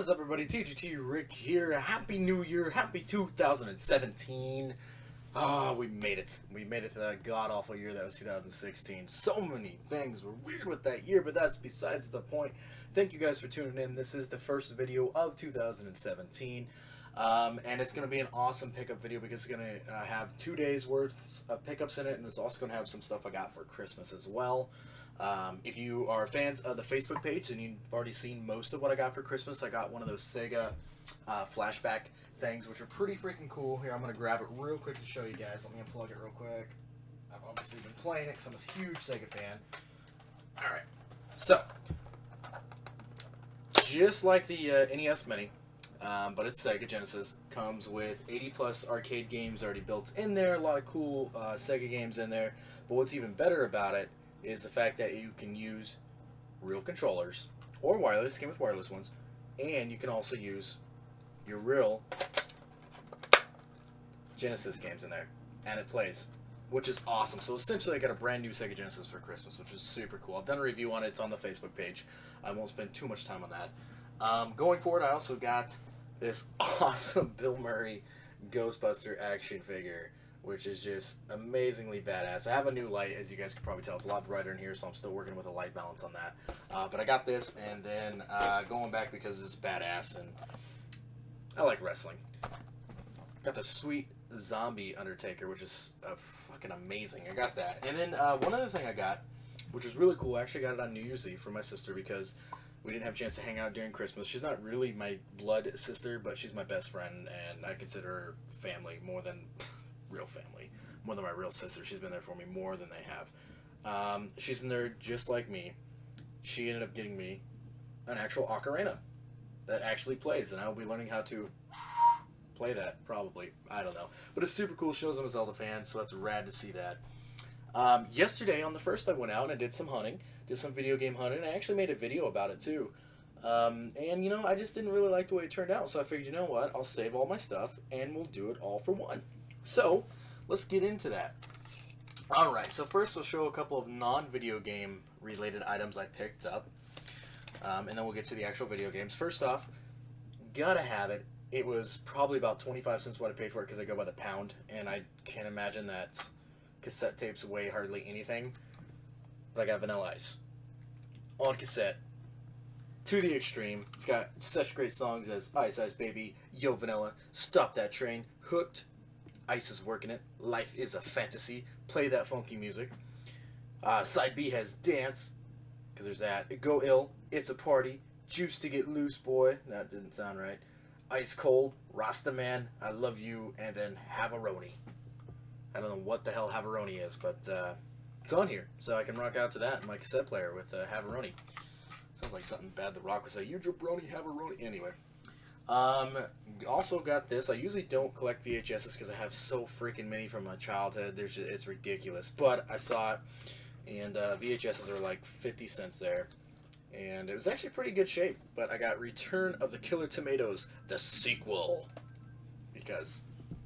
What is up, everybody? TgtRick here. Happy New Year. Happy 2017. We made it. We made it to that god-awful year that was 2016. So many things were weird with that year, but that's besides the point. Thank you guys for tuning in. This is the first video of 2017. And it's going to be an awesome pickup video because it's going to have 2 days worth of pickups in it, and it's also going to have some stuff I got for Christmas as well. If you are fans of the Facebook page and you've already seen most of what I got for Christmas, I got one of those Sega flashback things, which are pretty freaking cool. Here, I'm going to grab it real quick to show you guys. Let me unplug it real quick. I've obviously been playing it because I'm a huge Sega fan. Alright, so, just like the NES Mini, but it's Sega Genesis, comes with 80 plus arcade games already built in there, a lot of cool Sega games in there, but what's even better about it is the fact that you can use real controllers or wireless, came with wireless ones, and you can also use your real Genesis games in there, and it plays, which is awesome. So essentially I got a brand new Sega Genesis for Christmas, which is super cool. I've done a review on it. It's on the Facebook page. I won't spend too much time on that. Going forward, I also got this awesome Bill Murray Ghostbuster action figure, which is just amazingly badass. I have a new light, as you guys can probably tell. It's a lot brighter in here, so I'm still working with a light balance on that. But I got this, and then going back because it's badass, and I like wrestling. Got the sweet zombie Undertaker, which is fucking amazing. I got that. And then one other thing I got, which was really cool, I actually got it on New Year's Eve for my sister because we didn't have a chance to hang out during Christmas. She's not really my blood sister, but she's my best friend, and I consider her family more than real family, more than my real sister. She's been there for me more than they have. She's in there just like me. She ended up getting me an actual ocarina that actually plays, and I will be learning how to play that, probably. I don't know. But it's super cool. She knows I'm a Zelda fan, so that's rad to see that. Yesterday, on the 1st, I went out and I did some hunting, did some video game hunting. I actually made a video about it, too. And, you know, I just didn't really like the way it turned out, so I figured, you know what, I'll save all my stuff, and we'll do it all for one. So, let's get into that. Alright, so first we'll show a couple of non-video game related items I picked up. And then we'll get to the actual video games. First off, gotta have it. It was probably about 25 cents what I paid for it because I go by the pound. And I can't imagine that cassette tapes weigh hardly anything. But I got Vanilla Ice. On cassette. To the extreme. It's got such great songs as Ice Ice Baby, Yo Vanilla, Stop That Train, Hooked, Ice is Working It, Life is a Fantasy, Play That Funky Music. Side B has Dance, because there's that. Go Ill, It's a Party, Juice to Get Loose Boy, that didn't sound right. Ice Cold, Rasta Man, I Love You, and then Havaroni. I don't know what the hell Havaroni is, but it's on here, so I can rock out to that in my cassette player with Havaroni. Sounds like something bad The Rock would say, you jabroni, Havaroni. Anyway. Also got this. I usually don't collect VHSs because I have so freaking many from my childhood. It's ridiculous. But I saw it, and VHSs are like 50 cents there. And it was actually pretty good shape. But I got Return of the Killer Tomatoes, the sequel. Because,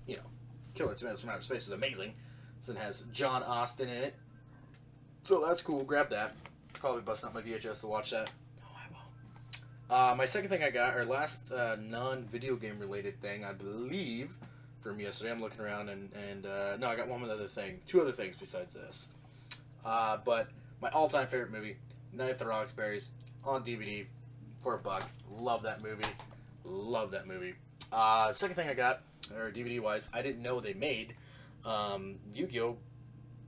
you know, Killer Tomatoes from Outer Space is amazing. So it has John Austin in it. So that's cool. Grab that. Probably busting up my VHS to watch that. My second thing I got, or last non-video game related thing, I believe, from yesterday. I'm looking around and no, I got one other thing. 2 other things besides this. But my all-time favorite movie, Night at the Roxbury's, on DVD for $1. Love that movie. Love that movie. Second thing I got, or DVD-wise, I didn't know they made Yu-Gi-Oh!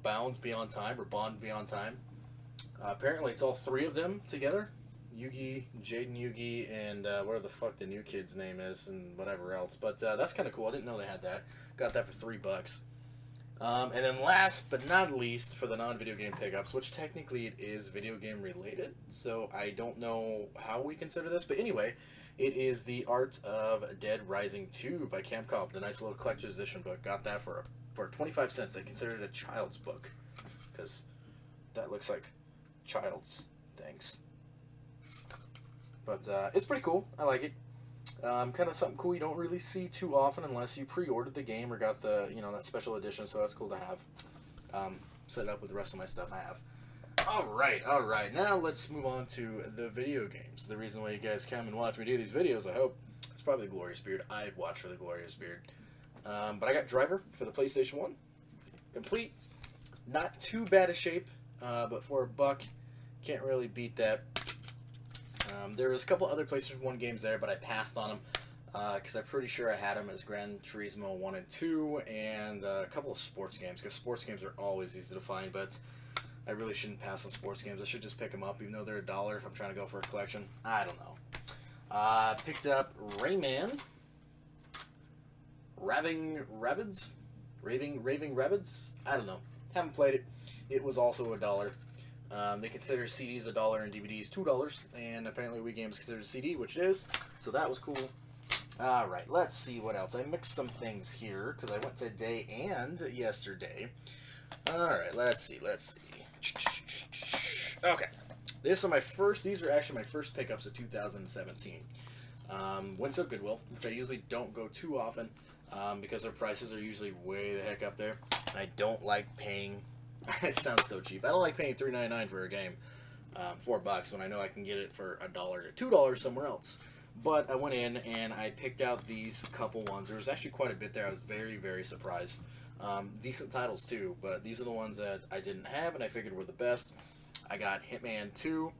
Bounds Beyond Time, or Bond Beyond Time. Apparently it's all 3 of them together. Yugi, Jaden Yugi, and whatever the fuck the new kid's name is, and whatever else. But that's kind of cool. I didn't know they had that. Got that for $3. And then last but not least, for the non-video game pickups, which technically it is video game related, so I don't know how we consider this. But anyway, it is The Art of Dead Rising 2 by Camp Cobb, the nice little collector's edition book. Got that for 25 cents. They considered it a child's book, because that looks like child's things. But it's pretty cool. I like it. Kind of something cool you don't really see too often unless you pre-ordered the game or got the, you know, that special edition. So that's cool to have. Set it up with the rest of my stuff I have. Alright. Now let's move on to the video games. The reason why you guys come and watch me do these videos, I hope, it's probably the Glorious Beard. I'd watch for the Glorious Beard. But I got Driver for the PlayStation 1. Complete. Not too bad a shape, but for a buck, can't really beat that. There was a couple other PlayStation 1 games there, but I passed on them. Because I'm pretty sure I had them as Gran Turismo 1 and 2, and a couple of sports games, because sports games are always easy to find, but I really shouldn't pass on sports games. I should just pick them up, even though they're $1 if I'm trying to go for a collection. I don't know. Picked up Rayman. Raving Rabbids? Raving Rabbids? I don't know. Haven't played it. It was also $1. They consider CDs $1 and DVDs $2, and apparently Wii Games considered a CD, which it is, so that was cool. Alright, let's see what else. I mixed some things here, because I went today and yesterday. Alright, let's see. Okay. These are actually my first pickups of 2017. Went to Goodwill, which I usually don't go too often, because their prices are usually way the heck up there. And I don't like paying, it sounds so cheap, I don't like paying $3.99 for a game, $4 when I know I can get it for $1 or $2 somewhere else. But I went in and I picked out these couple ones. There was actually quite a bit there. I was very, very surprised. Decent titles too, but these are the ones that I didn't have and I figured were the best. I got Hitman 2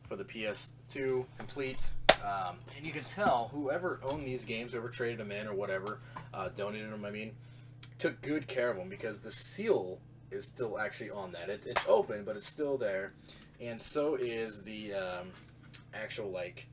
for the PS2 complete. And you can tell whoever owned these games, whoever traded them in or whatever, donated them, took good care of them, because the seal is still actually on that. It's open, but it's still there. And so is the actual, like,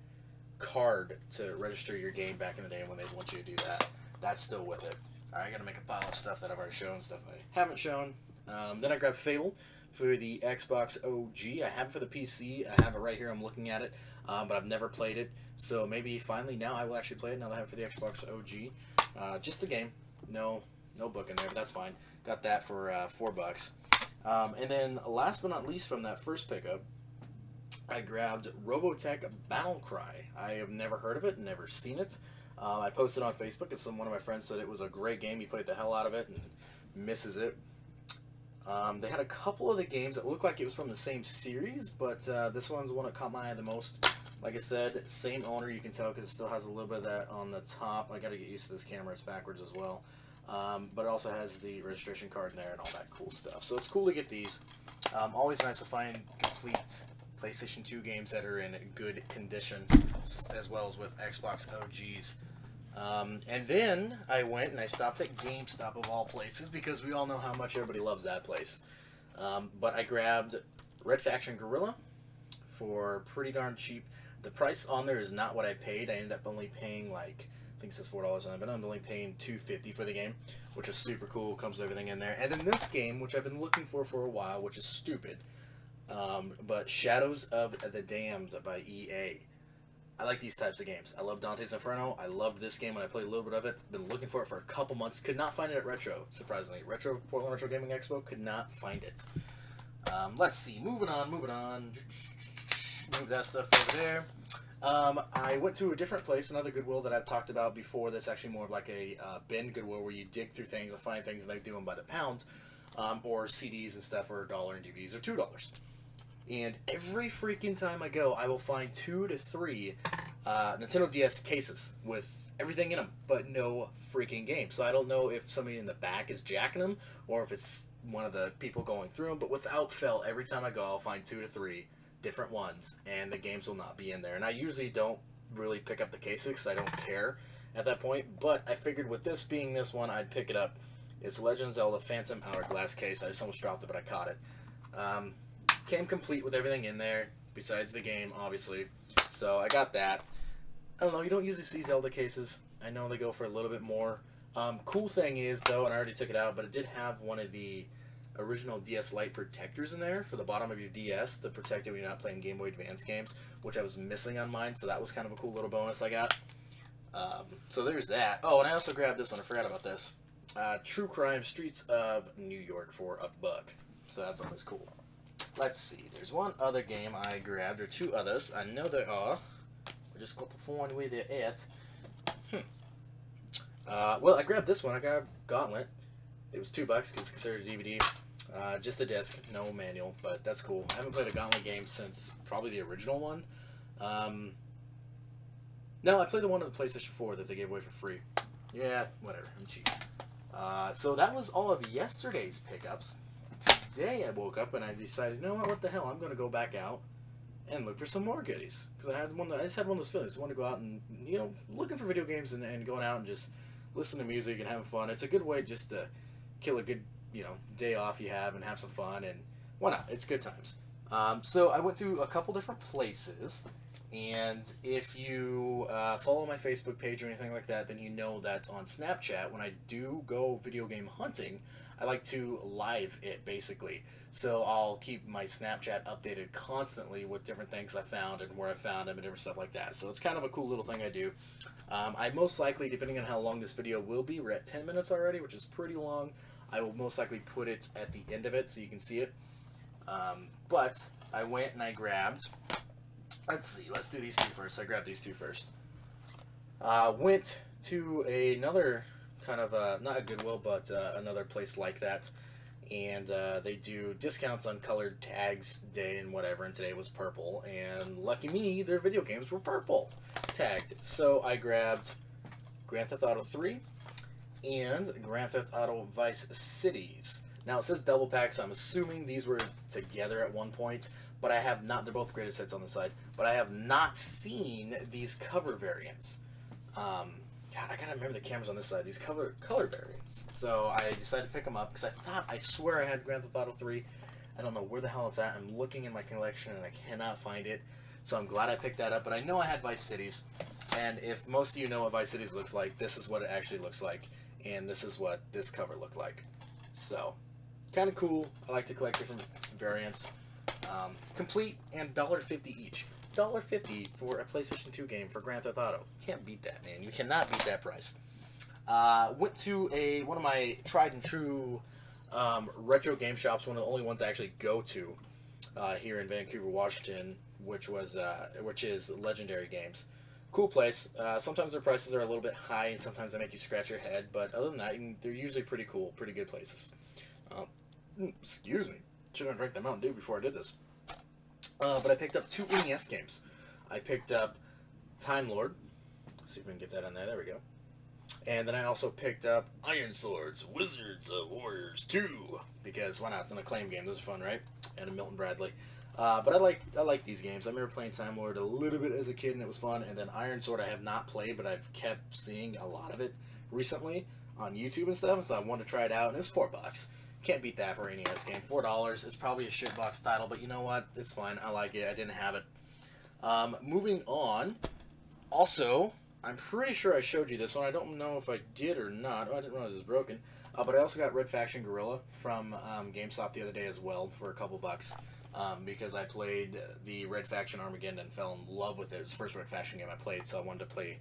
card to register your game back in the day when they want you to do that. That's still with it. Alright, I gotta make a pile of stuff that I've already shown, stuff I haven't shown. Then I grabbed Fable for the Xbox OG. I have it for the PC. I have it right here. I'm looking at it, but I've never played it. So maybe finally now I will actually play it now that I have it for the Xbox OG. Just the game. No book in there, but that's fine. Got that for $4. And then last but not least from that first pickup, I grabbed Robotech Battle Cry. I have never heard of it, never seen it. I posted on Facebook, and one of my friends said it was a great game. He played the hell out of it and misses it. They had a couple of the games that looked like it was from the same series, but this one's the one that caught my eye the most. Like I said, same owner, you can tell, because it still has a little bit of that on the top. I gotta get used to this camera, it's backwards as well. But it also has the registration card in there and all that cool stuff. So it's cool to get these. Always nice to find complete PlayStation 2 games that are in good condition, as well as with Xbox OGs. And then I went and I stopped at GameStop of all places, because we all know how much everybody loves that place. But I grabbed Red Faction Guerrilla for pretty darn cheap. The price on there is not what I paid. I ended up only paying like, I think it says $4 on it, but I'm only paying $2.50 for the game, which is super cool. Comes with everything in there. And then this game, which I've been looking for a while, which is stupid, but Shadows of the Damned by EA. I like these types of games. I love Dante's Inferno. I loved this game when I played a little bit of it. Been looking for it for a couple months. Could not find it at Retro, surprisingly. Portland Retro Gaming Expo, could not find it. Let's see. Moving on. Move that stuff over there. I went to a different place, another Goodwill that I've talked about before. That's actually more of like a bin Goodwill, where you dig through things and find things, and they do them by the pound, or CDs and stuff for $1 and DVDs are $2. And every freaking time I go, I will find 2 to 3 Nintendo DS cases with everything in them, but no freaking game. So I don't know if somebody in the back is jacking them, or if it's one of the people going through them. But without fail, every time I go, I'll find 2 to 3 different ones, and the games will not be in there. And I usually don't really pick up the cases, because I don't care at that point. But I figured with this being this one, I'd pick it up. It's Legend of Zelda Phantom Hourglass case. I just almost dropped it, but I caught it. Came complete with everything in there, besides the game, obviously. So I got that. I don't know, you don't usually see Zelda cases. I know they go for a little bit more. Cool thing is, though, and I already took it out, but it did have one of the original DS Lite protectors in there for the bottom of your DS to protect it when you're not playing Game Boy Advance games, which I was missing on mine, so that was kind of a cool little bonus I got. So there's that. Oh, and I also grabbed this one. I forgot about this. True Crime Streets of New York for $1. So that's always cool. Let's see. There's one other game I grabbed, or 2 others. I know there are. I just got to find where they're at. Well, I grabbed this one. I grabbed Gauntlet. It was $2 because it's considered a DVD. Just the disc, no manual, but that's cool. I haven't played a Gauntlet game since probably the original one. No, I played the one on the PlayStation 4 that they gave away for free. Yeah, whatever, I'm cheap. So that was all of yesterday's pickups. Today I woke up and I decided, you know what the hell, I'm going to go back out and look for some more goodies. Because I just had one of those feelings. I want to go out and, looking for video games and going out and just listen to music and having fun. It's a good way just to kill a good, day off you have and have some fun. And why not? It's good times. So I went to a couple different places. And if you follow my Facebook page or anything like that, then you know that on Snapchat, when I do go video game hunting, I like to live it, basically. So I'll keep my Snapchat updated constantly with different things I found and where I found them and different stuff like that. So it's kind of a cool little thing I do. I most likely, depending on how long this video will be, we're at 10 minutes already, which is pretty long. I will most likely put it at the end of it so you can see it. But I went and I grabbed... Let's see, let's do these two first. I grabbed these two first. Went to another kind of, not a Goodwill, but another place like that. And they do discounts on colored tags day and whatever, and today was purple. And lucky me, their video games were purple tagged. So I grabbed Grand Theft Auto 3 and Grand Theft Auto Vice Cities. Now it says double pack, so I'm assuming these were together at one point. But I have not, they're both greatest hits on the side, but I have not seen these cover variants. God, I gotta remember the cameras on this side, these color variants. So I decided to pick them up, because I swear I had Grand Theft Auto 3. I don't know where the hell it's at. I'm looking in my collection and I cannot find it. So I'm glad I picked that up, but I know I had Vice Cities. And if most of you know what Vice Cities looks like, this is what it actually looks like. And this is what this cover looked like. So, kind of cool. I like to collect different variants. Complete and $1.50 each. $1.50 for a PlayStation 2 game for Grand Theft Auto. Can't beat that, man. You cannot beat that price. Went to one of my tried and true retro game shops, one of the only ones I actually go to here in Vancouver, Washington, which is Legendary Games. Cool place. Sometimes their prices are a little bit high, and sometimes they make you scratch your head. But other than that, they're usually pretty cool, pretty good places. Excuse me. Should have drank the Mountain Dew before I did this. But I picked up 2 NES games. I picked up Time Lord. Let's see if we can get that on there. There we go. And then I also picked up Iron Swords, Wizards of Warriors 2. Because why not? It's an Acclaim game. Those are fun, right? And a Milton Bradley. But I like these games. I remember playing Time Lord a little bit as a kid, and it was fun. And then Iron Sword I have not played, but I've kept seeing a lot of it recently on YouTube and stuff. So I wanted to try it out, and it was $4. Can't beat that for an NES game. $4. It's probably a shitbox title, but you know what? It's fine. I like it. I didn't have it. Moving on. Also, I'm pretty sure I showed you this one. I don't know if I did or not. Oh, I didn't realize it was broken. But I also got Red Faction Gorilla from GameStop the other day as well for a couple bucks. Because I played the Red Faction Armageddon and fell in love with it. It was the first Red Faction game I played, so I wanted to play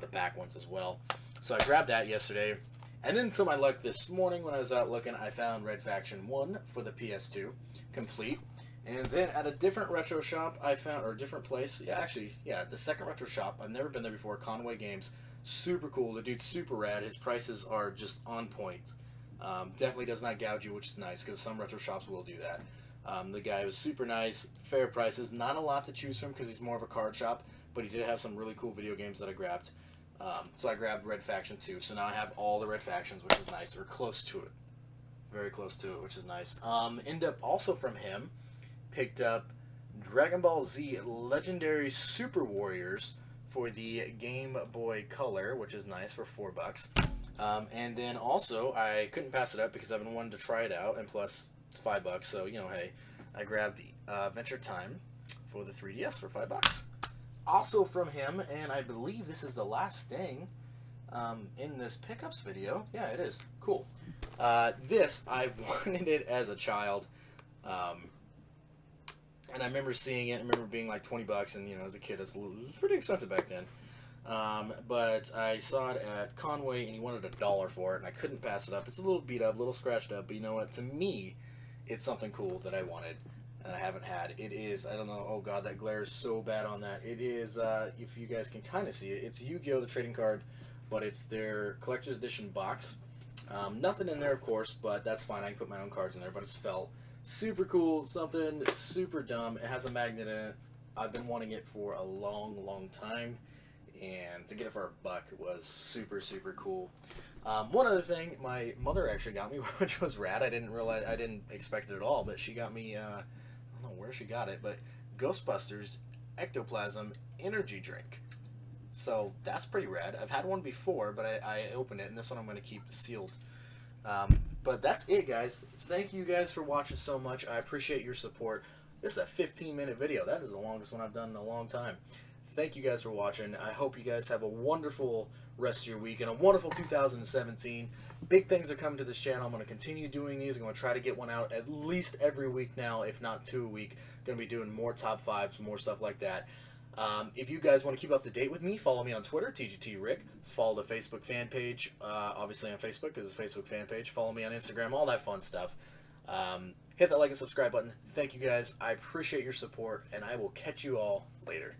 the back ones as well. So I grabbed that yesterday. And then to my luck this morning when I was out looking, I found Red Faction 1 for the PS2, complete. And then at a different retro shop I found, or a different place, the second retro shop, I've never been there before, Conway Games, super cool, the dude's super rad, his prices are just on point. Definitely does not gouge you, which is nice, because some retro shops will do that. The guy was super nice, fair prices, not a lot to choose from because he's more of a card shop, but he did have some really cool video games that I grabbed. So I grabbed Red Faction 2, so now I have all the Red Factions, which is nice, or close to it. Very close to it, which is nice. End up also from him, picked up Dragon Ball Z Legendary Super Warriors for the Game Boy Color, which is nice for $4. And then also, I couldn't pass it up because I've been wanting to try it out, and plus it's $5, so, hey, I grabbed Adventure Time for the 3DS for $5. Also from him, and I believe this is the last thing in this pickups video. Yeah, it is. Cool. This, I've wanted it as a child, and I remember seeing it. I remember being like $20, and, as a kid, it was pretty expensive back then. But I saw it at Conway, and he wanted $1 for it, and I couldn't pass it up. It's a little beat up, a little scratched up, but you know what? To me, it's something cool that I wanted. And I haven't had. It is, I don't know, oh god, that glare is so bad on that. It is, if you guys can kind of see it, it's Yu-Gi-Oh! The trading card, but it's their collector's edition box. Nothing in there, of course, but that's fine. I can put my own cards in there, but it's felt super cool. Something super dumb. It has a magnet in it. I've been wanting it for a long, long time, and to get it for $1 was super, super cool. One other thing, my mother actually got me, which was rad. I didn't expect it at all, but she got me, I don't know where she got it, but Ghostbusters Ectoplasm Energy Drink. So that's pretty rad. I've had one before, but I opened it, and this one I'm going to keep sealed. But that's it, guys. Thank you guys for watching so much. I appreciate your support. This is a 15-minute video. That is the longest one I've done in a long time. Thank you guys for watching. I hope you guys have a wonderful rest of your week and a wonderful 2017. Big things are coming to this channel. I'm going to continue doing these. I'm going to try to get one out at least every week now, if not 2 a week. Going to be doing more top 5s, more stuff like that. If you guys want to keep up to date with me, follow me on Twitter, TgtRick. Follow the Facebook fan page, obviously on Facebook is a Facebook fan page. Follow me on Instagram, all that fun stuff. Hit that like and subscribe button. Thank you guys. I appreciate your support, and I will catch you all later.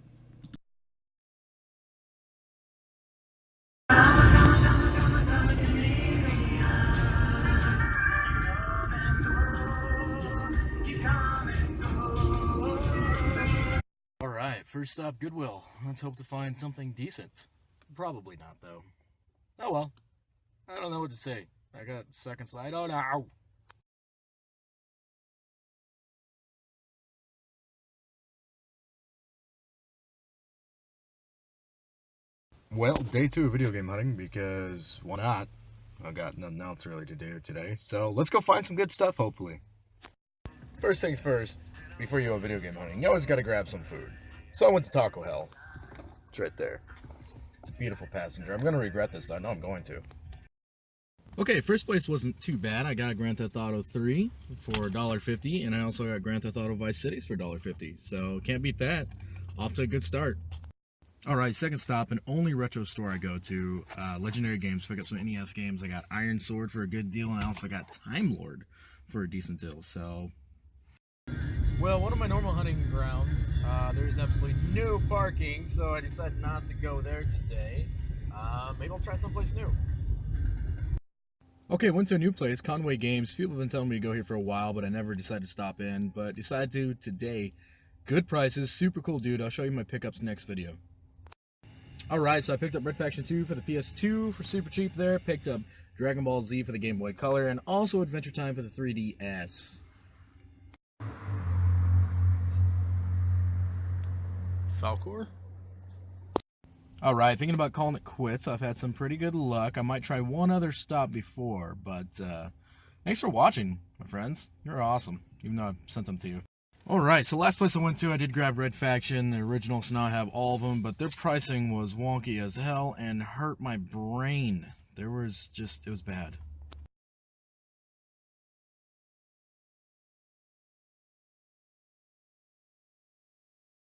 Alright, first stop, Goodwill. Let's hope to find something decent. Probably not, though. Oh well. I don't know what to say. I got second slide. Oh no! Well, day 2 of video game hunting, because why not? I got nothing else really to do today. So let's go find some good stuff, hopefully. First things first, before you go video game hunting, you always got to grab some food. So I went to Taco Hell. It's right there. It's a beautiful passenger. I'm going to regret this, though. I know I'm going to. Okay, first place wasn't too bad. I got Grand Theft Auto 3 for $1.50, and I also got Grand Theft Auto Vice Cities for $1.50. So can't beat that. Off to a good start. Alright, second stop, an only retro store I go to. Legendary Games, pick up some NES games. I got Iron Sword for a good deal, and I also got Time Lord for a decent deal. So, well, one of my normal hunting grounds, there's absolutely no parking, so I decided not to go there today. Maybe I'll try someplace new. Okay, went to a new place, Conway Games. People have been telling me to go here for a while, but I never decided to stop in, but decided to today. Good prices, super cool dude. I'll show you my pickups next video. Alright, so I picked up Red Faction 2 for the PS2 for super cheap there. Picked up Dragon Ball Z for the Game Boy Color, and also Adventure Time for the 3DS. Falcor? Alright, thinking about calling it quits. I've had some pretty good luck. I might try one other stop before, but thanks for watching, my friends. You're awesome, even though I've sent them to you. Alright, so last place I went to, I did grab Red Faction, the original, so now I have all of them, but their pricing was wonky as hell and hurt my brain. It was bad.